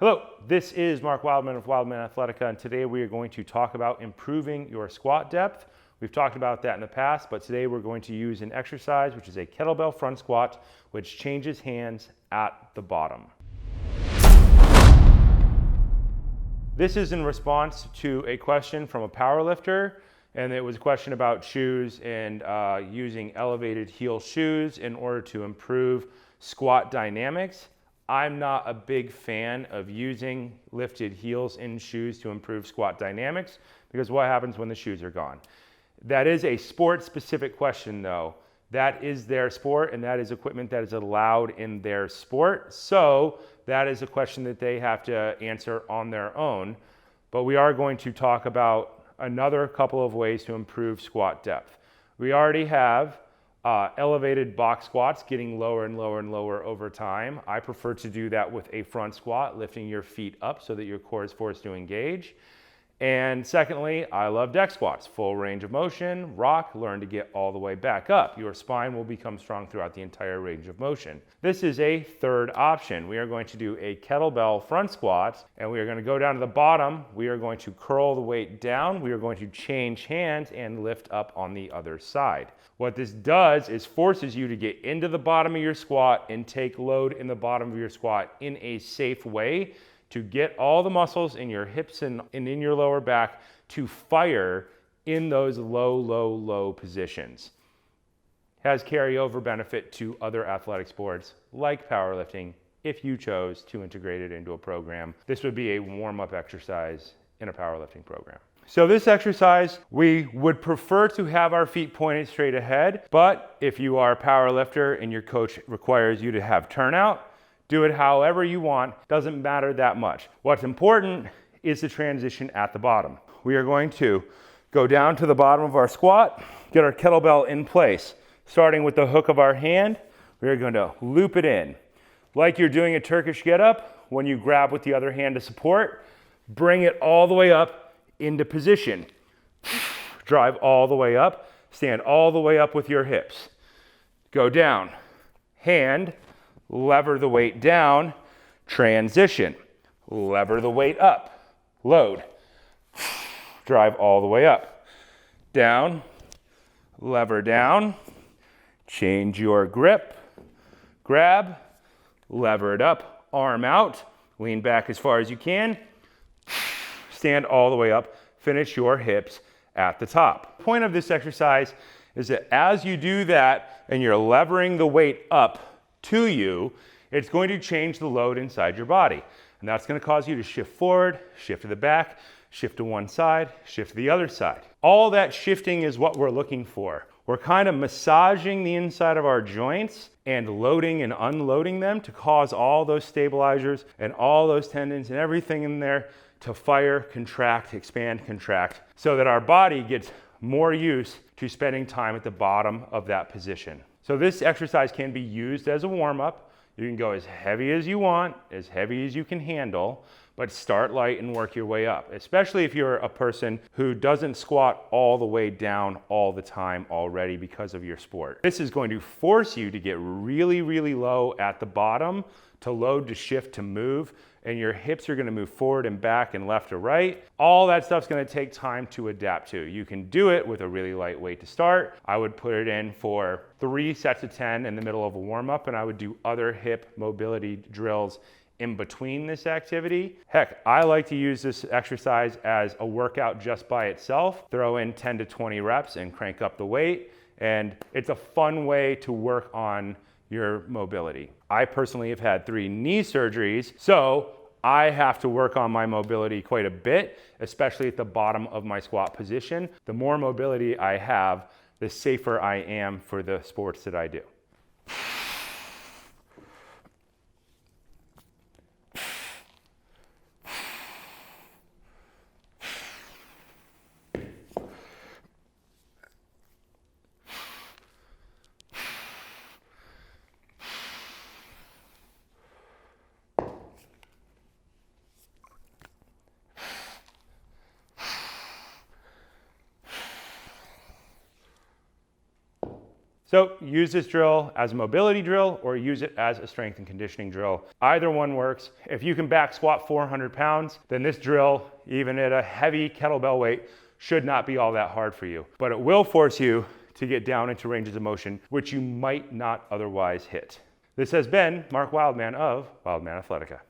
Hello, this is Mark Wildman of Wildman Athletica, and today we are going to talk about improving your squat depth. We've talked about that in the past, but today we're going to use an exercise, which is a kettlebell front squat, which changes hands at the bottom. This is in response to a question from a powerlifter, and it was a question about shoes and using elevated heel shoes in order to improve squat dynamics. I'm not a big fan of using lifted heels in shoes to improve squat dynamics because what happens when the shoes are gone? That is a sport-specific question though. That is their sport and that is equipment that is allowed in their sport. So that is a question that they have to answer on their own. But we are going to talk about another couple of ways to improve squat depth. We already have elevated box squats getting lower and lower and lower over time. I prefer to do that with a front squat, lifting your feet up so that your core is forced to engage. And secondly, I love deck squats, full range of motion, rock, learn to get all the way back up. Your spine will become strong throughout the entire range of motion. This is a third option. We are going to do a kettlebell front squat, and we are going to go down to the bottom. We are going to curl the weight down. We are going to change hands and lift up on the other side. What this does is forces you to get into the bottom of your squat and take load in the bottom of your squat in a safe way, to get all the muscles in your hips and in your lower back to fire in those low positions. Has carryover benefit to other athletic sports like powerlifting if you chose to integrate it into a program. This would be a warm-up exercise in a powerlifting program. So this exercise, we would prefer to have our feet pointed straight ahead, but if you are a powerlifter and your coach requires you to have turnout, do it however you want, doesn't matter that much. What's important is the transition at the bottom. We are going to go down to the bottom of our squat, get our kettlebell in place. Starting with the hook of our hand, we are going to loop it in. Like you're doing a Turkish get-up, when you grab with the other hand to support, bring it all the way up into position. Drive all the way up, stand all the way up with your hips. Go down, hand, lever the weight down, transition, lever the weight up, load, drive all the way up, down, lever down, change your grip, grab, lever it up, arm out, lean back as far as you can, stand all the way up, finish your hips at the top. The point of this exercise is that as you do that and you're levering the weight up to you, it's going to change the load inside your body. And that's going to cause you to shift forward, shift to the back, shift to one side, shift to the other side. All that shifting is what we're looking for. We're kind of massaging the inside of our joints and loading and unloading them to cause all those stabilizers and all those tendons and everything in there to fire, contract, expand, contract, so that our body gets more used to spending time at the bottom of that position. So this exercise can be used as a warm-up. You can go as heavy as you want, as heavy as you can handle, but start light and work your way up, especially if you're a person who doesn't squat all the way down all the time already because of your sport. This is going to force you to get really low at the bottom, to load, to shift, to move, and your hips are gonna move forward and back and left to right. All that stuff's gonna take time to adapt to. You can do it with a really light weight to start. I would put it in for 3 sets of 10 in the middle of a warm-up, and I would do other hip mobility drills in between this activity. Heck, I like to use this exercise as a workout just by itself. Throw in 10 to 20 reps and crank up the weight, and it's a fun way to work on your mobility. I personally have had 3 knee surgeries, so I have to work on my mobility quite a bit, especially at the bottom of my squat position. The more mobility I have, the safer I am for the sports that I do. So use this drill as a mobility drill or use it as a strength and conditioning drill. Either one works. If you can back squat 400 pounds, then this drill, even at a heavy kettlebell weight, should not be all that hard for you. But it will force you to get down into ranges of motion, which you might not otherwise hit. This has been Mark Wildman of Wildman Athletica.